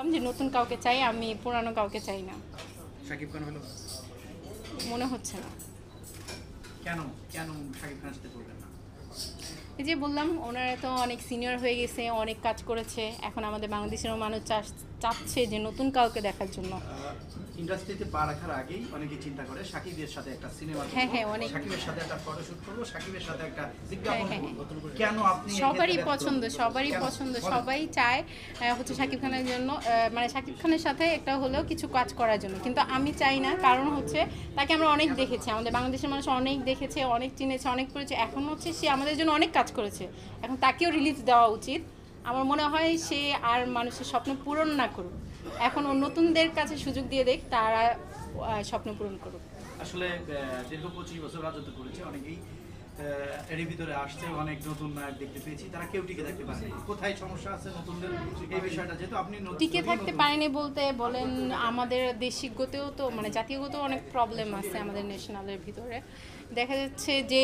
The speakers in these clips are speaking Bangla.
বললাম যে নতুন কাউকে চাই, আমি পুরানো কাউকে চাই না। শাকিব খান হলো মনে হচ্ছে না। কেন কেন শাকিব খানের সাথে করবেন না? এই যে বললাম, ওনারা তো অনেক সিনিয়র হয়ে গেছে, অনেক কাজ করেছে, এখন আমাদের বাংলাদেশেরও মানুষ চাচ্ছে যে নতুন কাউকে দেখার জন্য। ইন্ডাস্ট্রিতে পা রাখার আগেই অনেকে চিন্তা করে শাকিবের সাথে একটা সিনেমা হ্যাঁ, হ্যাঁ, অনেক। শাকিবের সাথে একটা ফটোশুট করবো, শাকিবের সাথে একটা বিজ্ঞাপন হ্যাঁ, হ্যাঁ, করবো। কেন আপনি সবারই পছন্দ, সবারই পছন্দ, সবাই চায় হচ্ছে শাকিব খানের জন্য, মানে শাকিব খানের সাথে একটা হলেও কিছু কাজ করার জন্য, কিন্তু আমি চাই না। কারণ হচ্ছে তাকে আমরা অনেক দেখেছি, আমাদের বাংলাদেশের মানুষ অনেক দেখেছে, অনেক চিনেছে, অনেক করেছে। এখন হচ্ছে সে আমাদের জন্য অনেক কাজ করেছে, এখন তাকেও রিলিজ দেওয়া উচিত। আমার মনে হয় সে আর মানুষের স্বপ্ন পূরণ না করুক, এখন ও নতুনদের কাছে সুযোগ দিয়ে দেখ, তারা স্বপ্ন পূরণ করুক। আসলে দীর্ঘ 25 বছর রাজত্ব করেছে, অনেকেই এর ভিতরে আসছে, অনেক নতুন নায়ক দেখতে পেয়েছি, তারা কেউ টিকে থাকতে পারে না। কোথায় সমস্যা আছে নতুনদের এই বিষয়টা, যেহেতু আপনি টিকে থাকতে পারেনি বলতে বলেন, আমাদের দেশিকগতেও তো মানে জাতীয়গত অনেক প্রবলেম আছে আমাদের ন্যাশনালের ভিতরে। দেখা যাচ্ছে যে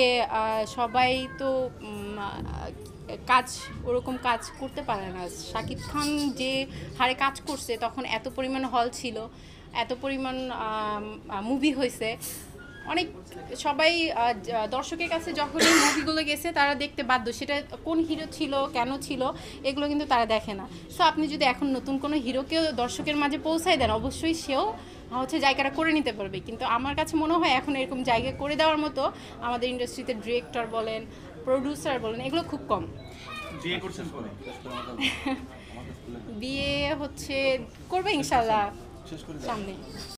সবাই তো কাজ ওরকম কাজ করতে পারে না। শাকিব খান যে হারে কাজ করছে, তখন এত পরিমাণ হল ছিল, এত পরিমাণ মুভি হয়েছে, অনেক সবাই দর্শকের কাছে যখন এই মুভিগুলো গেছে তারা দেখতে বাধ্য, সেটা কোন হিরো ছিল, কেন ছিল, এগুলো কিন্তু তারা দেখে না। সো আপনি যদি এখন নতুন কোনো হিরোকেও দর্শকের মাঝে পৌঁছায় দেন, অবশ্যই সেও হচ্ছে জায়গাটা করে নিতে পারবে। কিন্তু আমার কাছে মনে হয় এখন এরকম জায়গা করে দেওয়ার মতো আমাদের ইন্ডাস্ট্রিতে ডিরেক্টর বলেন, প্রডিউসার বলেন, এগুলো খুব কম। বিয়ে করছেন পরে বিয়ে হচ্ছে করবে ইনশাল্লাহ সামনে।